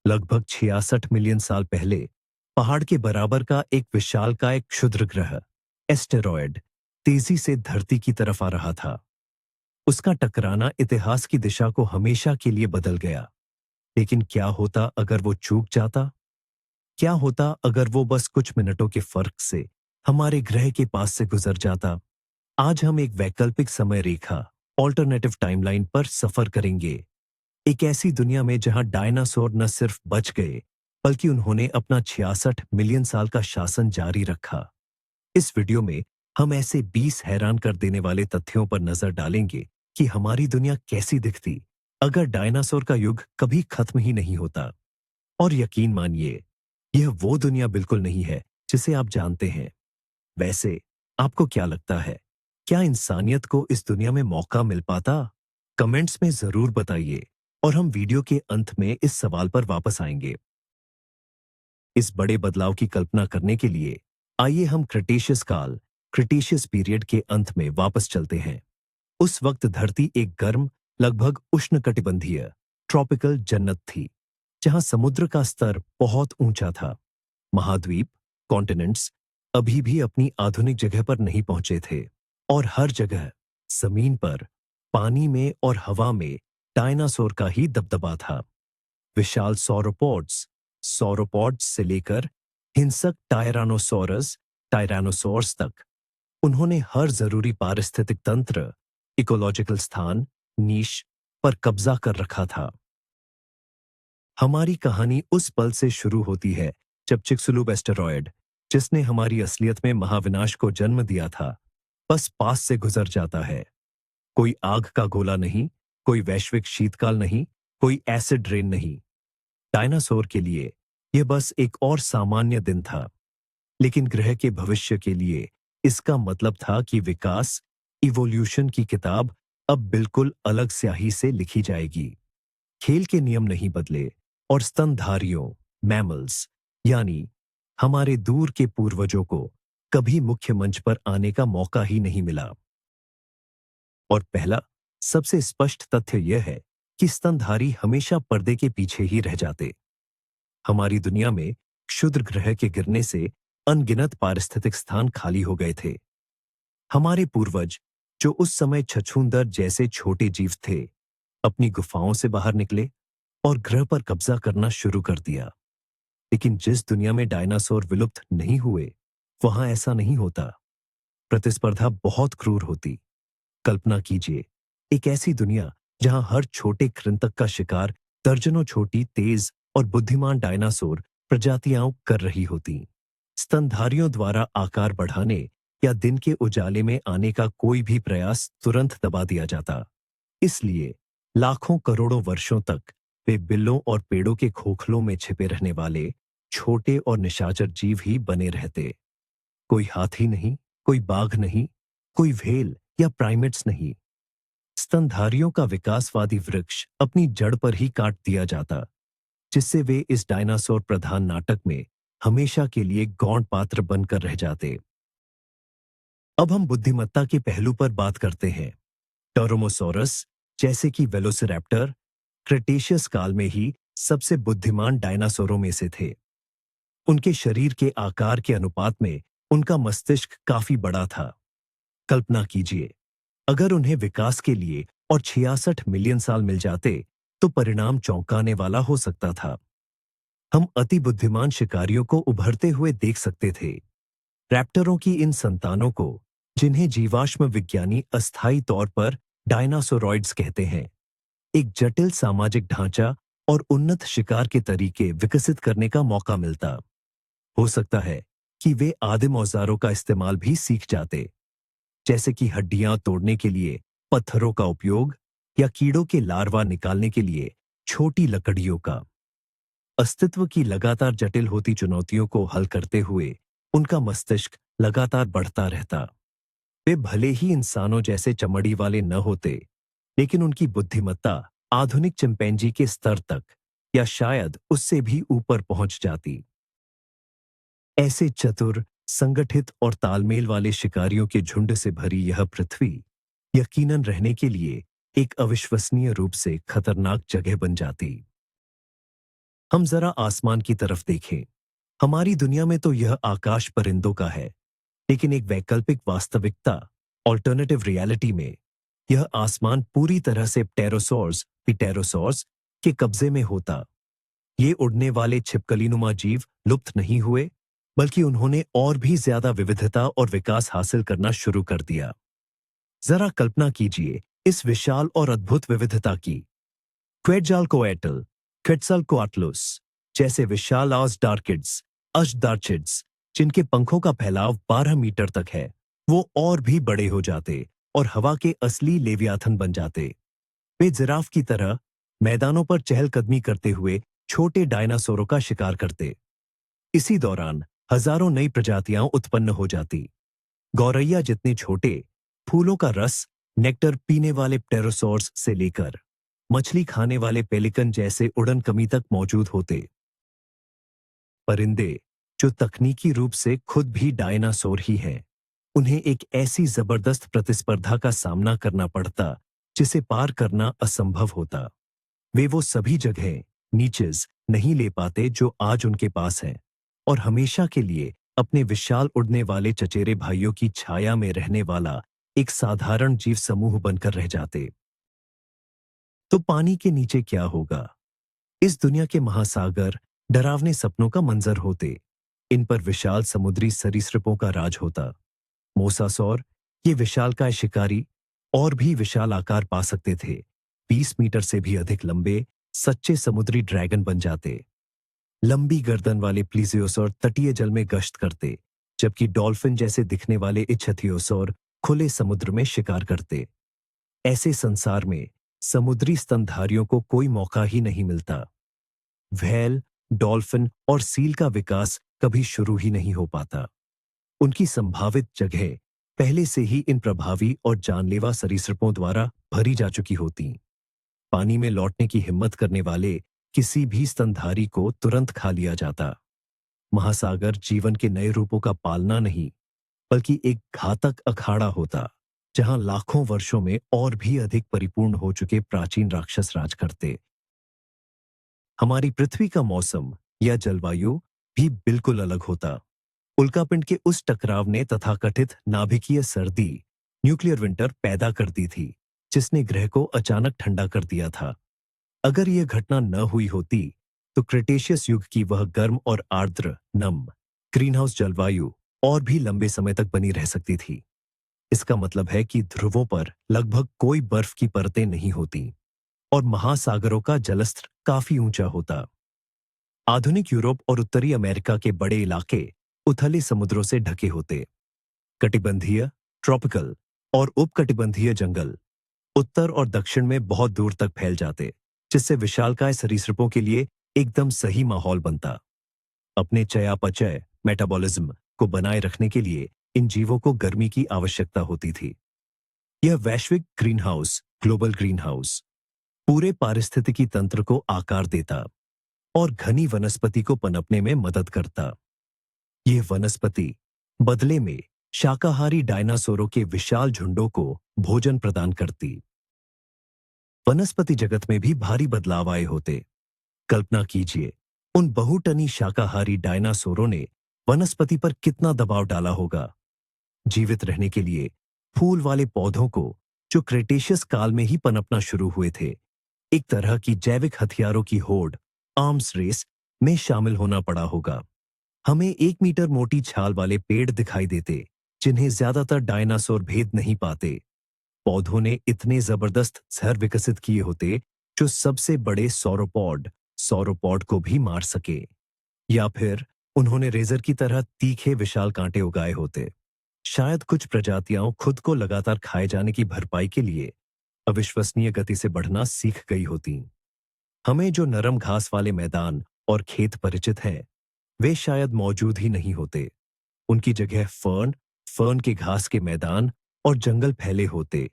लगभग 66 मिलियन साल पहले पहाड़ के बराबर का एक विशालकाय क्षुद्र ग्रह एस्टेरॉयड तेजी से धरती की तरफ आ रहा था। उसका टकराना इतिहास की दिशा को हमेशा के लिए बदल गया। लेकिन क्या होता अगर वो चूक जाता? क्या होता अगर वो बस कुछ मिनटों के फर्क से हमारे ग्रह के पास से गुजर जाता? आज हम एक वैकल्पिक समय रेखा ऑल्टरनेटिव टाइमलाइन पर सफर करेंगे। एक ऐसी दुनिया में जहां डायनासोर न सिर्फ बच गए, बल्कि उन्होंने अपना 66 मिलियन साल का शासन जारी रखा। इस वीडियो में हम ऐसे 20 हैरान कर देने वाले तथ्यों पर नजर डालेंगे कि हमारी दुनिया कैसी दिखती अगर डायनासोर का युग कभी खत्म ही नहीं होता। और यकीन मानिए, यह वो दुनिया बिल्कुल नहीं है जिसे आप जानते हैं। वैसे आपको क्या लगता है, क्या इंसानियत को इस दुनिया में मौका मिल पाता? कमेंट्स में जरूर बताइए और हम वीडियो के अंत में इस सवाल पर वापस आएंगे। इस बड़े बदलाव की कल्पना करने के लिए आइए हम क्रिटेशियस पीरियड के अंत में वापस चलते हैं। उस वक्त धरती एक गर्म, लगभग उष्णकटिबंधीय ट्रॉपिकल जन्नत थी, जहां समुद्र का स्तर बहुत ऊंचा था। महाद्वीप, कॉन्टिनेंट्स अभी भी अपनी आधुनिक जगह पर नहीं पहुंचे थे, और हर जगह जमीन पर, पानी में और हवा में डायनासोर का ही दबदबा था। विशाल सौरोपॉड्स से लेकर हिंसक टायरानोसोर्स तक उन्होंने हर जरूरी पारिस्थितिक तंत्र, इकोलॉजिकल स्थान, नीश पर कब्जा कर रखा था। हमारी कहानी उस पल से शुरू होती है जब चिक्सुलूप एस्टेरॉयड, जिसने हमारी असलियत में महाविनाश को जन्म दिया था, बस पास से गुजर जाता है। कोई आग का गोला नहीं, कोई वैश्विक शीतकाल नहीं, कोई एसिड रेन नहीं। डायनासोर के लिए यह बस एक और सामान्य दिन था, लेकिन ग्रह के भविष्य के लिए इसका मतलब था कि विकास, इवोल्यूशन की किताब अब बिल्कुल अलग स्याही से लिखी जाएगी। खेल के नियम नहीं बदले, और स्तनधारियों, मैमल्स, यानी हमारे दूर के पूर्वजों को कभी मुख्य मंच पर आने का मौका ही नहीं मिला। और पहला, सबसे स्पष्ट तथ्य यह है कि स्तनधारी हमेशा पर्दे के पीछे ही रह जाते। हमारी दुनिया में क्षुद्र ग्रह के गिरने से अनगिनत पारिस्थितिक स्थान खाली हो गए थे। हमारे पूर्वज, जो उस समय छछूंदर जैसे छोटे जीव थे, अपनी गुफाओं से बाहर निकले और ग्रह पर कब्जा करना शुरू कर दिया। लेकिन जिस दुनिया में डायनासोर विलुप्त नहीं हुए, वहां ऐसा नहीं होता। प्रतिस्पर्धा बहुत क्रूर होती। कल्पना कीजिए, एक ऐसी दुनिया जहां हर छोटे कृंतक का शिकार दर्जनों छोटी, तेज और बुद्धिमान डायनासोर प्रजातियां कर रही होती। स्तनधारियों द्वारा आकार बढ़ाने या दिन के उजाले में आने का कोई भी प्रयास तुरंत दबा दिया जाता। इसलिए लाखों करोड़ों वर्षों तक वे बिल्लों और पेड़ों के खोखलों में छिपे रहने वाले छोटे और निशाचर जीव ही बने रहते। कोई हाथी नहीं, कोई बाघ नहीं, कोई व्हेल या प्राइमेट्स नहीं। स्तनधारियों का विकासवादी वृक्ष अपनी जड़ पर ही काट दिया जाता, जिससे वे इस डायनासोर प्रधान नाटक में हमेशा के लिए गौण पात्र बनकर रह जाते। अब हम बुद्धिमत्ता के पहलू पर बात करते हैं। टोरोमोसोरस, जैसे कि वेलोसिरैप्टर, क्रेटेशियस काल में ही सबसे बुद्धिमान डायनासोरों में से थे। उनके शरीर के आकार के अनुपात में उनका मस्तिष्क काफी बड़ा था। कल्पना कीजिए, अगर उन्हें विकास के लिए और 66 मिलियन साल मिल जाते, तो परिणाम चौंकाने वाला हो सकता था। हम अति बुद्धिमान शिकारियों को उभरते हुए देख सकते थे। रैप्टरों की इन संतानों को, जिन्हें जीवाश्म विज्ञानी अस्थायी तौर पर डायनासोरॉइड्स कहते हैं, एक जटिल सामाजिक ढांचा और उन्नत शिकार के तरीके विकसित करने का मौका मिलता। हो सकता है कि वे आदिम औजारों का इस्तेमाल भी सीख जाते, जैसे कि हड्डियां तोड़ने के लिए पत्थरों का उपयोग या कीड़ों के लार्वा निकालने के लिए छोटी लकड़ियों का। अस्तित्व की लगातार जटिल होती चुनौतियों को हल करते हुए उनका मस्तिष्क लगातार बढ़ता रहता। वे भले ही इंसानों जैसे चमड़ी वाले न होते, लेकिन उनकी बुद्धिमत्ता आधुनिक चिंपैंजी के स्तर तक, या शायद उससे भी ऊपर पहुंच जाती। ऐसे चतुर, संगठित और तालमेल वाले शिकारियों के झुंड से भरी यह पृथ्वी यकीनन रहने के लिए एक अविश्वसनीय रूप से खतरनाक जगह बन जाती। हम जरा आसमान की तरफ देखें। हमारी दुनिया में तो यह आकाश परिंदों का है, लेकिन एक वैकल्पिक वास्तविकता, ऑल्टरनेटिव रियलिटी में, यह आसमान पूरी तरह से प्टेरोसॉर्स पिटेरोसॉर्स के कब्जे में होता। ये उड़ने वाले छिपकलीनुमा जीव लुप्त नहीं हुए, बल्कि उन्होंने और भी ज्यादा विविधता और विकास हासिल करना शुरू कर दिया। जरा कल्पना कीजिए इस विशाल और अद्भुत विविधता की। क्वेटजालकोएटल, क्वेट्ज़ालकोअट्लुस जैसे विशाल डार्किड्स, अश्डार्चिड्स, जिनके पंखों का फैलाव 12 मीटर तक है, वो और भी बड़े हो जाते और हवा के असली लेवियाथन बन जाते। वे जिराफ की तरह मैदानों पर चहलकदमी करते हुए छोटे डायनासोरों का शिकार करते। इसी दौरान हजारों नई प्रजातियां उत्पन्न हो जाती। गौरैया जितने छोटे, फूलों का रस, नेक्टर पीने वाले प्टेरोसॉर्स से लेकर मछली खाने वाले पेलिकन जैसे उड़न कमी तक मौजूद होते। परिंदे, जो तकनीकी रूप से खुद भी डायनासोर ही हैं, उन्हें एक ऐसी जबरदस्त प्रतिस्पर्धा का सामना करना पड़ता जिसे पार करना असंभव होता। वे वो सभी जगह नीचेज नहीं ले पाते जो आज उनके पास हैं, और हमेशा के लिए अपने विशाल उड़ने वाले चचेरे भाइयों की छाया में रहने वाला एक साधारण जीव समूह बनकर रह जाते। तो पानी के नीचे क्या होगा? इस दुनिया के महासागर डरावने सपनों का मंजर होते। इन पर विशाल समुद्री सरीसृपों का राज होता। मोसासौर, ये विशालकाय शिकारी, और भी विशाल आकार पा सकते थे। 20 मीटर से भी अधिक लंबे सच्चे समुद्री ड्रैगन बन जाते। लंबी गर्दन वाले प्लीजियोसौर तटीय जल में गश्त करते, जबकि डॉल्फिन जैसे दिखने वाले इच्छथियोसौर खुले समुद्र में शिकार करते। ऐसे संसार में समुद्री स्तनधारियों को कोई मौका ही नहीं मिलता। व्हेल, डॉल्फिन और सील का विकास कभी शुरू ही नहीं हो पाता। उनकी संभावित जगह पहले से ही इन प्रभावी और जानलेवा सरीसृपों द्वारा भरी जा चुकी होती। पानी में लौटने की हिम्मत करने वाले किसी भी स्तनधारी को तुरंत खा लिया जाता। महासागर जीवन के नए रूपों का पालना नहीं, बल्कि एक घातक अखाड़ा होता, जहां लाखों वर्षों में और भी अधिक परिपूर्ण हो चुके प्राचीन राक्षस राज करते। हमारी पृथ्वी का मौसम या जलवायु भी बिल्कुल अलग होता। उल्कापिंड के उस टकराव ने तथाकथित नाभिकीय सर्दी, न्यूक्लियर विंटर पैदा कर दी थी, जिसने ग्रह को अचानक ठंडा कर दिया था। अगर यह घटना न हुई होती, तो क्रिटेशियस युग की वह गर्म और आर्द्र, नम, ग्रीनहाउस जलवायु और भी लंबे समय तक बनी रह सकती थी। इसका मतलब है कि ध्रुवों पर लगभग कोई बर्फ की परतें नहीं होती और महासागरों का जलस्तर काफी ऊंचा होता। आधुनिक यूरोप और उत्तरी अमेरिका के बड़े इलाके उथले समुद्रों से ढके होते। कटिबंधीय, ट्रॉपिकल और उपकटिबंधीय जंगल उत्तर और दक्षिण में बहुत दूर तक फैल जाते, जिससे विशालकाय सरीसृपों के लिए एकदम सही माहौल बनता। अपने चयापचय मेटाबॉलिज्म को बनाए रखने के लिए इन जीवों को गर्मी की आवश्यकता होती थी। यह वैश्विक ग्रीनहाउस, ग्लोबल ग्रीनहाउस, पूरे पारिस्थितिकी तंत्र को आकार देता और घनी वनस्पति को पनपने में मदद करता। यह वनस्पति बदले में शाकाहारी डायनासोरों के विशाल झुंडों को भोजन प्रदान करती। वनस्पति जगत में भी भारी बदलाव आए होते। कल्पना कीजिए, उन बहुटनी शाकाहारी डायनासोरों ने वनस्पति पर कितना दबाव डाला होगा। जीवित रहने के लिए फूल वाले पौधों को, जो क्रेटेशियस काल में ही पनपना शुरू हुए थे, एक तरह की जैविक हथियारों की होड़, आर्म्स रेस में शामिल होना पड़ा होगा। हमें 1 मीटर मोटी छाल वाले पेड़ दिखाई देते, जिन्हें ज्यादातर डायनासोर भेद नहीं पाते। पौधों ने इतने जबरदस्त जहर विकसित किए होते जो सबसे बड़े सौरोपॉड को भी मार सके, या फिर उन्होंने रेजर की तरह तीखे विशाल कांटे उगाए होते। शायद कुछ प्रजातियां खुद को लगातार खाए जाने की भरपाई के लिए अविश्वसनीय गति से बढ़ना सीख गई होती। हमें जो नरम घास वाले मैदान और खेत परिचित हैं, वे शायद मौजूद ही नहीं होते। उनकी जगह फर्न के घास के मैदान और जंगल फैले होते,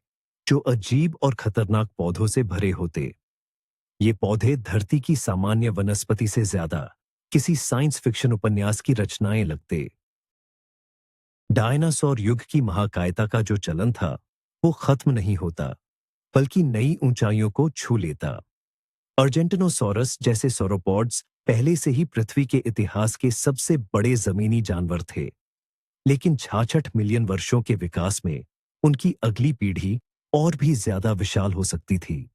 जो अजीब और खतरनाक पौधों से भरे होते। ये पौधे धरती की सामान्य वनस्पति से ज्यादा किसी साइंस फिक्शन उपन्यास की रचनाएं लगते। डायनासोर युग की महाकायता का जो चलन था, वो खत्म नहीं होता, बल्कि नई ऊंचाइयों को छू लेता। अर्जेंटिनोसॉरस जैसे सोरोपॉड्स पहले से ही पृथ्वी के इतिहास के सबसे बड़े जमीनी जानवर थे। लेकिन 66 मिलियन वर्षों के विकास में उनकी अगली पीढ़ी और भी ज्यादा विशाल हो सकती थी।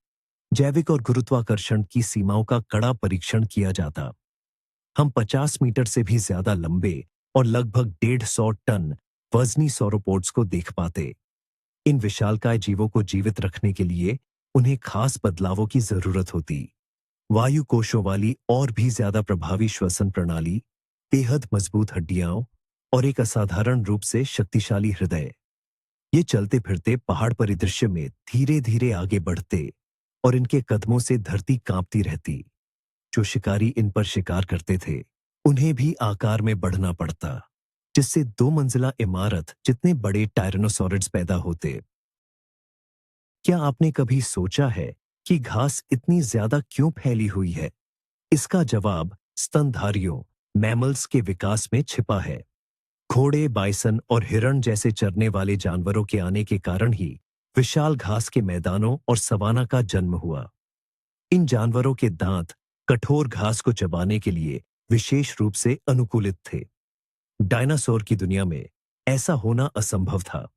जैविक और गुरुत्वाकर्षण की सीमाओं का कड़ा परीक्षण किया जाता। हम 50 मीटर से भी ज्यादा लंबे और लगभग 150 टन वजनी सौरोपोड्स को देख पाते। इन विशालकाय जीवों को जीवित रखने के लिए उन्हें खास बदलावों की जरूरत होती। वायु कोशों वाली और भी ज्यादा प्रभावी श्वसन प्रणाली, बेहद मजबूत हड्डियां और एक असाधारण रूप से शक्तिशाली हृदय। ये चलते फिरते पहाड़ परिदृश्य में धीरे धीरे आगे बढ़ते और इनके कदमों से धरती कांपती रहती। जो शिकारी इन पर शिकार करते थे, उन्हें भी आकार में बढ़ना पड़ता, जिससे 2 मंजिला इमारत जितने बड़े टायरेनोसॉरिड्स पैदा होते। क्या आपने कभी सोचा है कि घास इतनी ज्यादा क्यों फैली हुई है? इसका जवाब स्तनधारियों, मैमल्स के विकास में छिपा है। घोड़े, बाइसन और हिरण जैसे चरने वाले जानवरों के आने के कारण ही विशाल घास के मैदानों और सवाना का जन्म हुआ। इन जानवरों के दांत कठोर घास को चबाने के लिए विशेष रूप से अनुकूलित थे। डायनासोर की दुनिया में ऐसा होना असंभव था।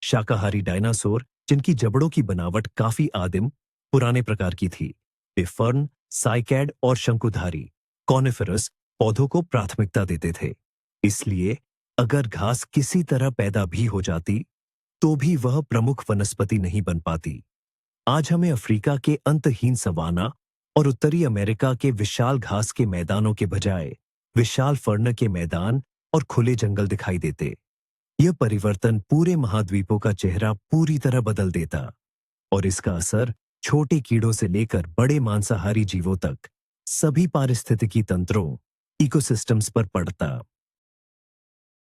शाकाहारी डायनासोर, जिनकी जबड़ों की बनावट काफी आदिम, पुराने प्रकार की थी, वे फर्न, साइकैड और शंकुधारी, कॉनिफरस पौधों को प्राथमिकता देते थे। इसलिए अगर घास किसी तरह पैदा भी हो जाती, तो भी वह प्रमुख वनस्पति नहीं बन पाती। आज हमें अफ्रीका के अंतहीन सवाना और उत्तरी अमेरिका के विशाल घास के मैदानों के बजाय विशाल फर्न के मैदान और खुले जंगल दिखाई देते। यह परिवर्तन पूरे महाद्वीपों का चेहरा पूरी तरह बदल देता और इसका असर छोटे कीड़ों से लेकर बड़े मांसाहारी जीवों तक सभी पारिस्थितिकी तंत्रों, इकोसिस्टम्स पर पड़ता।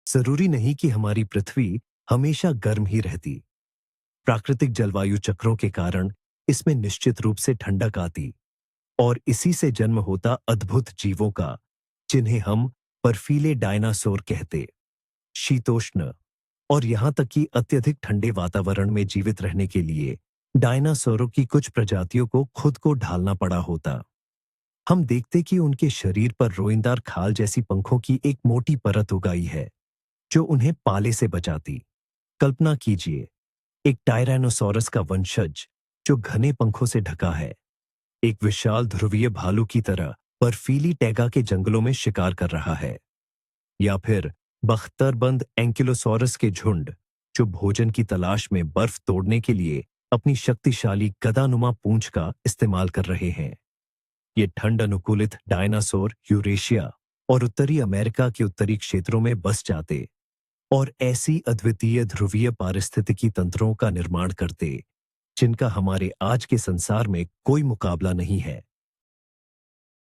जरूरी नहीं कि हमारी पृथ्वी हमेशा गर्म ही रहती। प्राकृतिक जलवायु चक्रों के कारण इसमें निश्चित रूप से ठंडक आती और इसी से जन्म होता अद्भुत जीवों का, जिन्हें हम बर्फीले डायनासोर कहते। शीतोष्ण और यहां तक कि अत्यधिक ठंडे वातावरण में जीवित रहने के लिए डायनासोरों की कुछ प्रजातियों को खुद को ढालना पड़ा होता। हम देखते कि उनके शरीर पर रोईंदार खाल जैसी पंखों की एक मोटी परत उगाई है, जो उन्हें पाले से बचाती। कल्पना कीजिए, एक टायरानोसोरस का वंशज जो घने पंखों से ढका है, एक विशाल ध्रुवीय भालू की तरह बर्फीली टैगा के जंगलों में शिकार कर रहा है। या फिर बख्तरबंद एंकिलोसोरस के झुंड, जो भोजन की तलाश में बर्फ तोड़ने के लिए अपनी शक्तिशाली गदानुमा पूंछ का इस्तेमाल कर रहे हैं। ये ठंड अनुकूलित डायनासोर यूरेशिया और उत्तरी अमेरिका के उत्तरी क्षेत्रों में बस जाते और ऐसी अद्वितीय ध्रुवीय पारिस्थितिकी तंत्रों का निर्माण करते, जिनका हमारे आज के संसार में कोई मुकाबला नहीं है।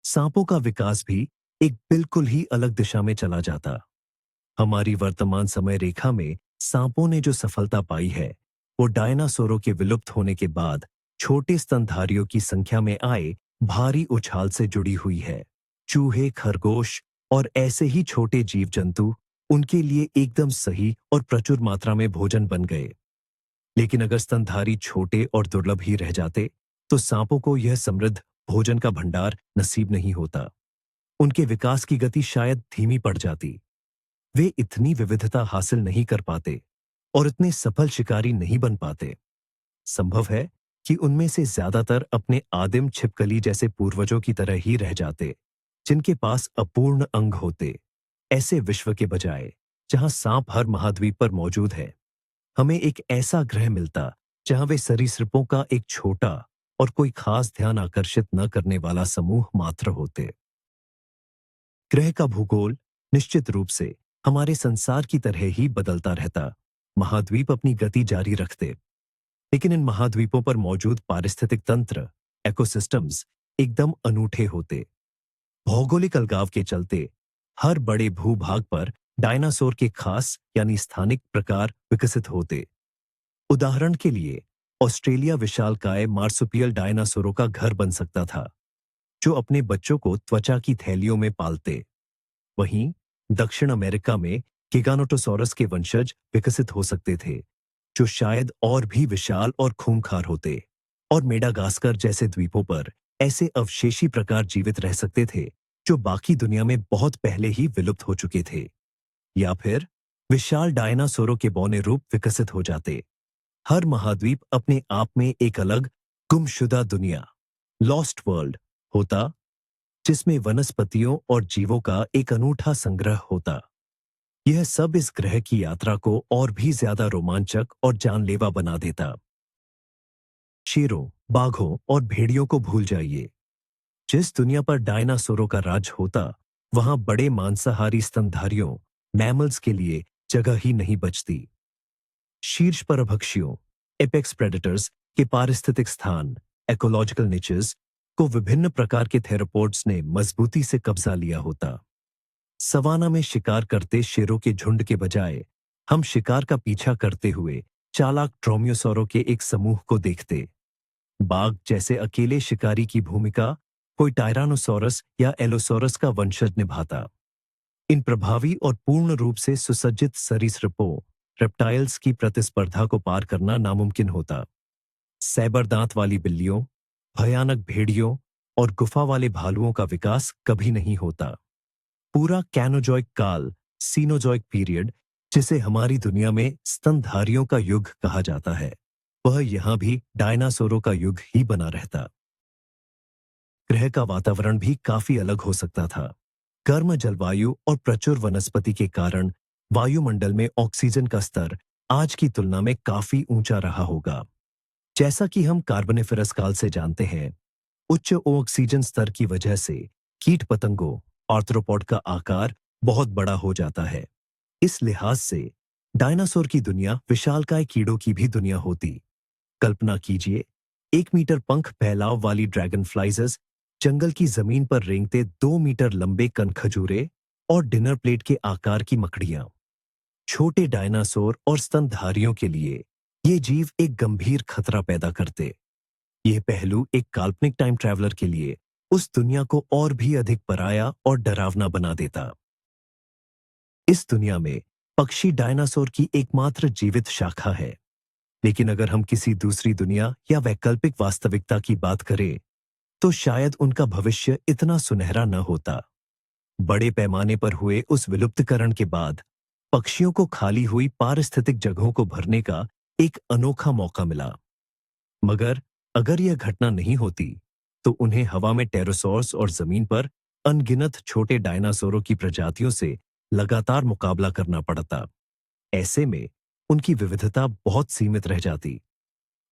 सांपों का विकास भी एक बिल्कुल ही अलग दिशा में चला जाता। हमारी वर्तमान समय रेखा में सांपों ने जो सफलता पाई है, वो डायनासोरों के विलुप्त होने के बाद छोटे स्तनधारियों की संख्या में आए भारी उछाल से जुड़ी हुई है। चूहे, खरगोश और ऐसे ही छोटे जीव जंतु उनके लिए एकदम सही और प्रचुर मात्रा में भोजन बन गए। लेकिन अगर स्तनधारी छोटे और दुर्लभ ही रह जाते, तो सांपों को यह समृद्ध भोजन का भंडार नसीब नहीं होता। उनके विकास की गति शायद धीमी पड़ जाती। वे इतनी विविधता हासिल नहीं कर पाते और इतने सफल शिकारी नहीं बन पाते। संभव है कि उनमें से ज्यादातर अपने आदिम छिपकली जैसे पूर्वजों की तरह ही रह जाते, जिनके पास अपूर्ण अंग होते। ऐसे विश्व के बजाय, जहां सांप हर महाद्वीप पर मौजूद है, हमें एक ऐसा ग्रह मिलता जहां वे सरीसृपों का एक छोटा और कोई खास ध्यान आकर्षित न करने वाला समूह मात्र होते। ग्रह का भूगोल निश्चित रूप से हमारे संसार की तरह ही बदलता रहता। महाद्वीप अपनी गति जारी रखते, लेकिन इन महाद्वीपों पर मौजूद पारिस्थितिक तंत्र, इकोसिस्टम्स एकदम अनूठे होते। भौगोलिक अलगाव के चलते हर बड़े भूभाग पर डायनासोर के खास यानी स्थानिक प्रकार विकसित होते। उदाहरण के लिए, ऑस्ट्रेलिया विशालकाय मार्सुपियल डायनासोरों का घर बन सकता था, जो अपने बच्चों को त्वचा की थैलियों में पालते। वहीं दक्षिण अमेरिका में गिगानोटोसॉरस के वंशज विकसित हो सकते थे, जो शायद और भी विशाल और खूंखार होते। और मेडागास्कर जैसे द्वीपों पर ऐसे अवशेषी प्रकार जीवित रह सकते थे, जो बाकी दुनिया में बहुत पहले ही विलुप्त हो चुके थे, या फिर विशाल डायनासोरों के बौने रूप विकसित हो जाते। हर महाद्वीप अपने आप में एक अलग गुमशुदा दुनिया, लॉस्ट वर्ल्ड होता, जिसमें वनस्पतियों और जीवों का एक अनूठा संग्रह होता। यह सब इस ग्रह की यात्रा को और भी ज्यादा रोमांचक और जानलेवा बना देता। शेरों, बाघों और भेड़ियों को भूल जाइए। जिस दुनिया पर डायनासोरों का राज होता, वहां बड़े मांसाहारी स्तनधारियों, मैमल्स के लिए जगह ही नहीं बचती। शीर्ष परभक्षियों, एपेक्स प्रेडेटर्स के पारिस्थितिक स्थान, इकोलॉजिकल निचेस को विभिन्न प्रकार के थेरोपोड्स ने मजबूती से कब्जा लिया होता। सवाना में शिकार करते शेरों के झुंड के बजाय हम शिकार का पीछा करते हुए चालाक ड्रोमियोसौरों के एक समूह को देखते। बाघ जैसे अकेले शिकारी की भूमिका कोई टायरानोसोरस या एलोसोरस का वंशज निभाता। इन प्रभावी और पूर्ण रूप से सुसज्जित सरीसृपों, रेप्टाइल्स की प्रतिस्पर्धा को पार करना नामुमकिन होता। सैबर दांत वाली बिल्लियों, भयानक भेड़ियों और गुफा वाले भालुओं का विकास कभी नहीं होता। पूरा कैनोजॉइक काल, सीनोजॉइक पीरियड, जिसे हमारी दुनिया में स्तनधारियों का युग कहा जाता है, वह यहां भी डायनासोरों का युग ही बना रहता। ग्रह का वातावरण भी काफी अलग हो सकता था। गर्म जलवायु और प्रचुर वनस्पति के कारण वायुमंडल में ऑक्सीजन का स्तर आज की तुलना में काफी ऊंचा रहा होगा। जैसा कि हम कार्बोनिफेरस काल से जानते हैं, उच्च ऑक्सीजन स्तर की वजह से कीट पतंगों, आर्थ्रोपॉड का आकार बहुत बड़ा हो जाता है। इस लिहाज से डायनासोर की दुनिया विशालकाय कीड़ों की भी दुनिया होती। कल्पना कीजिए, 1 मीटर पंख फैलाव वाली ड्रैगन फ्लाइजेस, जंगल की जमीन पर रेंगते 2 मीटर लंबे कनखजूरे और डिनर प्लेट के आकार की मकड़ियां। छोटे डायनासोर और स्तनधारियों के लिए ये जीव एक गंभीर खतरा पैदा करते। यह पहलू एक काल्पनिक टाइम ट्रैवलर के लिए उस दुनिया को और भी अधिक पराया और डरावना बना देता। इस दुनिया में पक्षी डायनासोर की एकमात्र जीवित शाखा है, लेकिन अगर हम किसी दूसरी दुनिया या वैकल्पिक वास्तविकता की बात करें, तो शायद उनका भविष्य इतना सुनहरा न होता। बड़े पैमाने पर हुए उस विलुप्तकरण के बाद पक्षियों को खाली हुई पारिस्थितिक जगहों को भरने का एक अनोखा मौका मिला। मगर अगर यह घटना नहीं होती, तो उन्हें हवा में टेरोसॉर्स और जमीन पर अनगिनत छोटे डायनासोरों की प्रजातियों से लगातार मुकाबला करना पड़ता। ऐसे में उनकी विविधता बहुत सीमित रह जाती।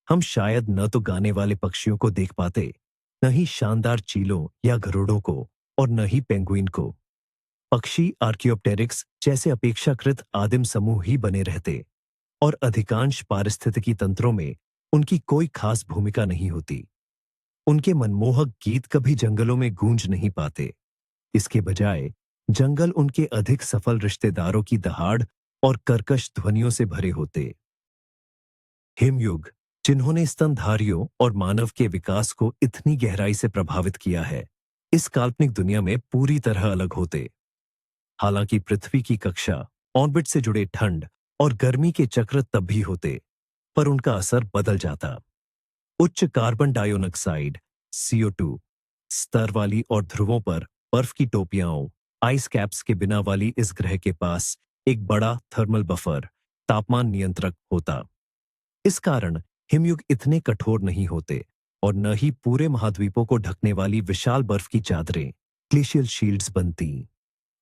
हम शायद न तो गाने वाले पक्षियों को देख पाते, न ही शानदार चीलों या गरुड़ों को, और न ही पेंगुइन को। पक्षी आर्कियोप्टेरिक्स जैसे अपेक्षाकृत आदिम समूह ही बने रहते, और अधिकांश पारिस्थितिकी तंत्रों में उनकी कोई खास भूमिका नहीं होती। उनके मनमोहक गीत कभी जंगलों में गूंज नहीं पाते। इसके बजाय जंगल उनके अधिक सफल रिश्तेदारों की दहाड़ और कर्कश ध्वनियों से भरे होते। हिमयुग, जिन्होंने स्तनधारियों और मानव के विकास को इतनी गहराई से प्रभावित किया है, इस काल्पनिक दुनिया में पूरी तरह अलग होते। हालांकि पृथ्वी की कक्षा, ऑर्बिट से जुड़े ठंड और गर्मी के चक्र तब भी होते, पर उनका असर बदल जाता। उच्च कार्बन डाइऑक्साइड CO2 स्तर वाली और ध्रुवों पर बर्फ की टोपियां, आइस कैप्स के बिना वाली इस ग्रह के पास एक बड़ा थर्मल बफर, तापमान नियंत्रक होता। इस कारण हिमयुग इतने कठोर नहीं होते, और न ही पूरे महाद्वीपों को ढकने वाली विशाल बर्फ की चादरें, ग्लेशियल शील्ड्स बनती।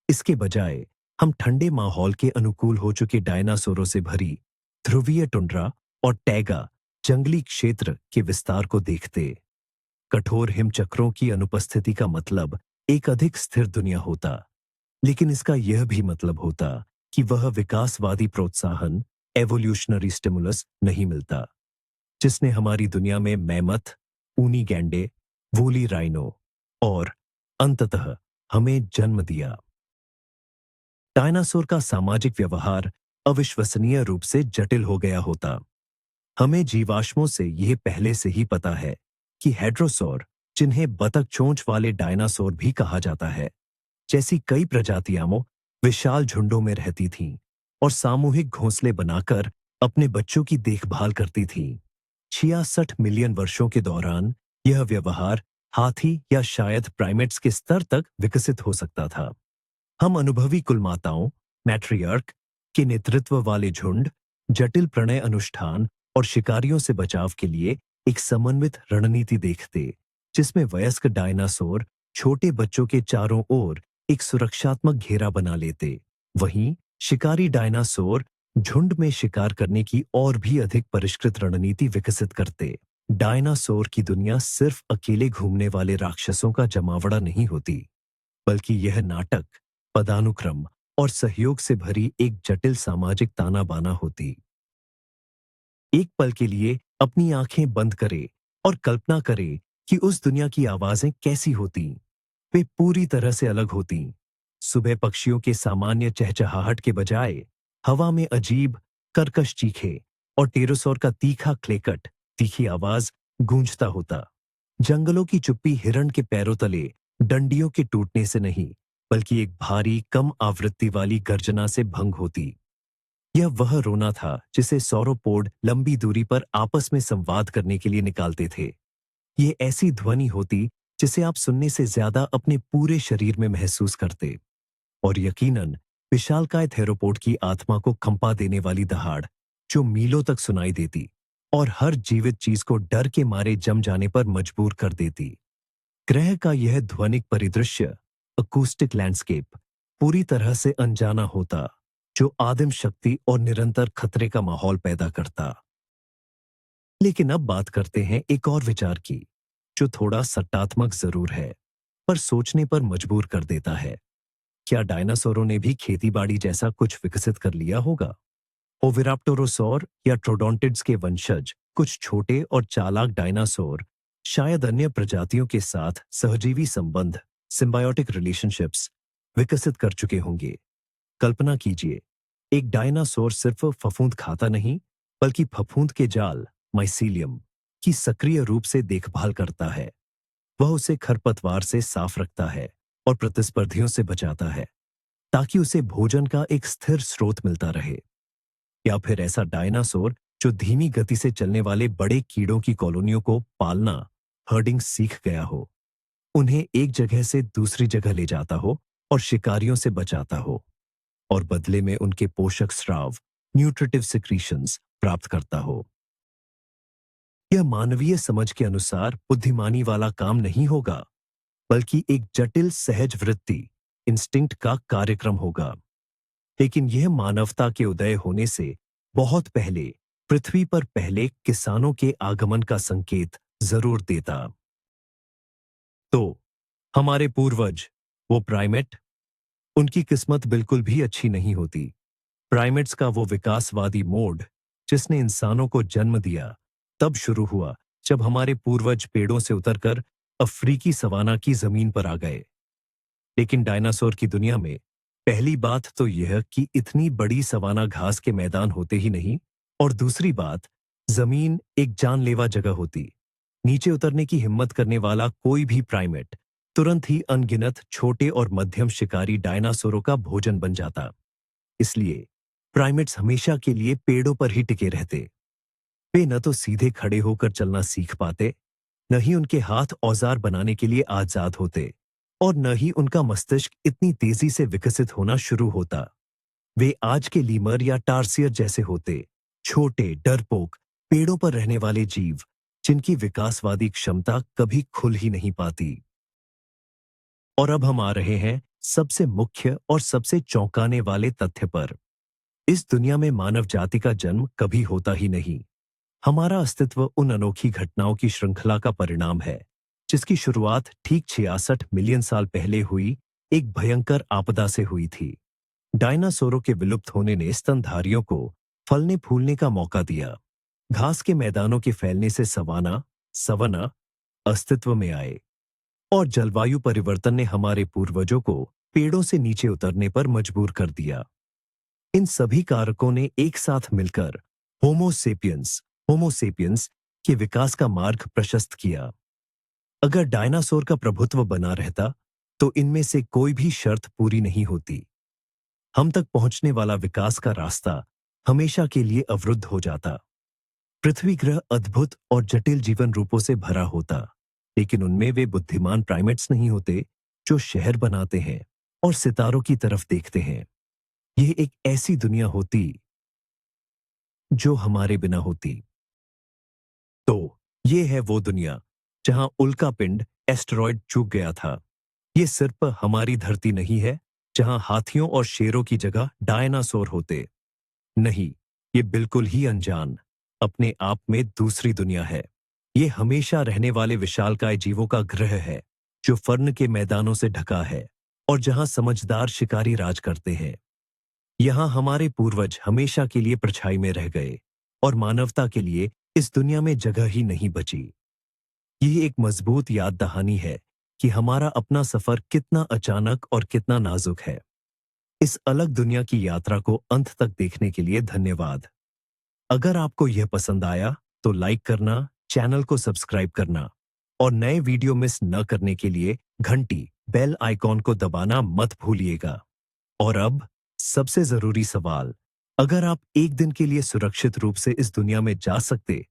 इसके बजाय हम ठंडे माहौल के अनुकूल हो चुके डायनासोरों से भरी ध्रुवीय टुंड्रा और टैगा जंगली क्षेत्र के विस्तार को देखते। कठोर हिमचक्रों की अनुपस्थिति का मतलब एक अधिक स्थिर दुनिया होता, लेकिन इसका यह भी मतलब होता कि वह विकासवादी प्रोत्साहन, एवोल्यूशनरी स्टिमुलस नहीं मिलता, जिसने हमारी दुनिया में मैमथ, ऊनी गैंडे, वूली राइनो और अंततः हमें जन्म दिया। डायनासोर का सामाजिक व्यवहार अविश्वसनीय रूप से जटिल हो गया होता। हमें जीवाश्मों से यह पहले से ही पता है कि हेड्रोसौर, जिन्हें बतख चोंच वाले डायनासोर भी कहा जाता है, जैसी कई प्रजातियां विशाल झुंडों में रहती थीं और सामूहिक घोंसले बनाकर अपने बच्चों की देखभाल करती थीं। 66 मिलियन वर्षों के दौरान यह व्यवहार हाथी या शायद प्राइमेट्स के स्तर तक विकसित हो सकता था। हम अनुभवी कुलमाताओं, मैट्रियार्क के नेतृत्व वाले झुंड, जटिल प्रणय अनुष्ठान और शिकारियों से बचाव के लिए एक समन्वित रणनीति देखते, जिसमें वयस्क डायनासोर छोटे बच्चों के चारों ओर एक सुरक्षात्मक घेरा बना लेते। वहीं शिकारी डायनासोर झुंड में शिकार करने की और भी अधिक परिष्कृत रणनीति विकसित करते। डायनासोर की दुनिया सिर्फ अकेले घूमने वाले राक्षसों का जमावड़ा नहीं होती, बल्कि यह नाटक, पदानुक्रम और सहयोग से भरी एक जटिल सामाजिक ताना बाना होती। एक पल के लिए अपनी आंखें बंद करें और कल्पना करें कि उस दुनिया की आवाजें कैसी होती। वे पूरी तरह से अलग होती। सुबह पक्षियों के सामान्य चहचहाहट के बजाय हवा में अजीब कर्कश चीखे और टेरोसौर का तीखा क्लेकट, तीखी आवाज गूंजता होता। जंगलों की चुप्पी हिरण के पैरों तले डंडियों के टूटने से नहीं, बल्कि एक भारी कम आवृत्ति वाली गर्जना से भंग होती। यह वह रोना था जिसे सौरोपोड लंबी दूरी पर आपस में संवाद करने के लिए निकालते थे। ये ऐसी ध्वनि होती जिसे आप सुनने से ज्यादा अपने पूरे शरीर में महसूस करते, और यकीनन विशालकाय थेरोपोड की आत्मा को कंपा देने वाली दहाड़ जो मीलों तक सुनाई देती और हर जीवित चीज को डर के मारे जम जाने पर मजबूर कर देती। ग्रह का यह ध्वनिक परिदृश्य, अकूस्टिक लैंडस्केप, पूरी तरह से अनजाना होता, जो आदिम शक्ति और निरंतर खतरे का माहौल पैदा करता। लेकिन अब बात करते हैं एक और विचार की, जो थोड़ा सट्टात्मक जरूर है, पर सोचने पर मजबूर कर देता है। क्या डायनासोरों ने भी खेतीबाड़ी जैसा कुछ विकसित कर लिया होगा? ओविराप्टोरोसौर या ट्रोडोंटिड्स के वंशज कुछ छोटे और चालाक डायनासोर शायद अन्य प्रजातियों के साथ सहजीवी संबंध, सिम्बायोटिक रिलेशनशिप्स विकसित कर चुके होंगे। कल्पना कीजिए, एक डायनासोर सिर्फ फफूंद खाता नहीं, बल्कि फफूंद के जाल, माइसीलियम, की सक्रिय रूप से देखभाल करता है। वह उसे खरपतवार से साफ रखता है और प्रतिस्पर्धियों से बचाता है, ताकि उसे भोजन का एक स्थिर स्रोत मिलता रहे। या फिर ऐसा डायनासोर जो धीमी गति से चलने वाले बड़े कीड़ों की कॉलोनियों को पालना, हर्डिंग सीख गया हो, उन्हें एक जगह से दूसरी जगह ले जाता हो और शिकारियों से बचाता हो, और बदले में उनके पोषक स्राव, न्यूट्रिटिव सिक्रीशंस प्राप्त करता हो। यह मानवीय समझ के अनुसार बुद्धिमानी वाला काम नहीं होगा, बल्कि एक जटिल सहज वृत्ति, इंस्टिंक्ट का कार्यक्रम होगा। लेकिन यह मानवता के उदय होने से बहुत पहले, पृथ्वी पर पहले किसानों के आगमन का संकेत जरूर देता। तो हमारे पूर्वज, वो प्राइमेट, उनकी किस्मत बिल्कुल भी अच्छी नहीं होती। प्राइमेट्स का वो विकासवादी मोड जिसने इंसानों को जन्म दिया, तब शुरू हुआ जब हमारे पूर्वज पेड़ों से उतरकर अफ्रीकी सवाना की जमीन पर आ गए। लेकिन डायनासोर की दुनिया में पहली बात तो यह कि इतनी बड़ी सवाना घास के मैदान होते ही नहीं, और दूसरी बात, जमीन एक जानलेवा जगह होती। नीचे उतरने की हिम्मत करने वाला कोई भी प्राइमेट तुरंत ही अनगिनत छोटे और मध्यम शिकारी डायनासोरों का भोजन बन जाता। इसलिए प्राइमेट्स हमेशा के लिए पेड़ों पर ही टिके रहते। वे न तो सीधे खड़े होकर चलना सीख पाते, न ही उनके हाथ औजार बनाने के लिए आजाद होते, और न ही उनका मस्तिष्क इतनी तेजी से विकसित होना शुरू होता। वे आज के लीमर या टार्सियर जैसे होते, छोटे, डरपोक, पेड़ों पर रहने वाले जीव, जिनकी विकासवादी क्षमता कभी खुल ही नहीं पाती। और अब हम आ रहे हैं सबसे मुख्य और सबसे चौंकाने वाले तथ्य पर। इस दुनिया में मानव जाति का जन्म कभी होता ही नहीं। हमारा अस्तित्व उन अनोखी घटनाओं की श्रृंखला का परिणाम है, जिसकी शुरुआत ठीक 66 मिलियन साल पहले हुई एक भयंकर आपदा से हुई थी। डायनासोरों के विलुप्त होने ने स्तनधारियों को फलने फूलने का मौका दिया। घास के मैदानों के फैलने से सवना अस्तित्व में आए, और जलवायु परिवर्तन ने हमारे पूर्वजों को पेड़ों से नीचे उतरने पर मजबूर कर दिया। इन सभी कारकों ने एक साथ मिलकर होमोसेपियंस के विकास का मार्ग प्रशस्त किया। अगर डायनासोर का प्रभुत्व बना रहता, तो इनमें से कोई भी शर्त पूरी नहीं होती। हम तक पहुंचने वाला विकास का रास्ता हमेशा के लिए अवरुद्ध हो जाता। पृथ्वी ग्रह अद्भुत और जटिल जीवन रूपों से भरा होता, लेकिन उनमें वे बुद्धिमान प्राइमेट्स नहीं होते जो शहर बनाते हैं और सितारों की तरफ देखते हैं। यह एक ऐसी दुनिया होती जो हमारे बिना होती। तो ये है वो दुनिया जहां उल्का पिंड एस्टेरॉयड चूक गया था। ये सिर्फ हमारी धरती नहीं है जहां हाथियों और शेरों की जगह डायनासोर होते। नहीं, ये बिल्कुल ही अनजान, अपने आप में दूसरी दुनिया है। ये हमेशा रहने वाले विशालकाय जीवों का ग्रह है, जो फर्न के मैदानों से ढका है और जहां समझदार शिकारी राज करते हैं। यहाँ हमारे पूर्वज हमेशा के लिए परछाई में रह गए और मानवता के लिए इस दुनिया में जगह ही नहीं बची। ये एक मजबूत याद दहानी है कि हमारा अपना सफर कितना अचानक और कितना नाजुक है। इस अलग दुनिया की यात्रा को अंत तक देखने के लिए धन्यवाद। अगर आपको यह पसंद आया तो लाइक करना, चैनल को सब्सक्राइब करना और नए वीडियो मिस न करने के लिए घंटी बेल आइकॉन को दबाना मत भूलिएगा। और अब सबसे जरूरी सवाल, अगर आप एक दिन के लिए सुरक्षित रूप से इस दुनिया में जा सकते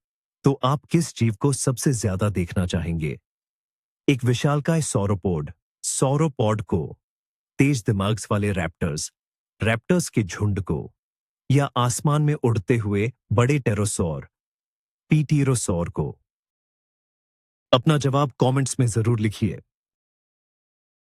तो आप किस जीव को सबसे ज्यादा देखना चाहेंगे? एक विशालकाय सौरोपॉड को, तेज दिमाग वाले रैप्टर्स के झुंड को, या आसमान में उड़ते हुए बड़े टेरोसौर पीटीरोसौर को? अपना जवाब कमेंट्स में जरूर लिखिए।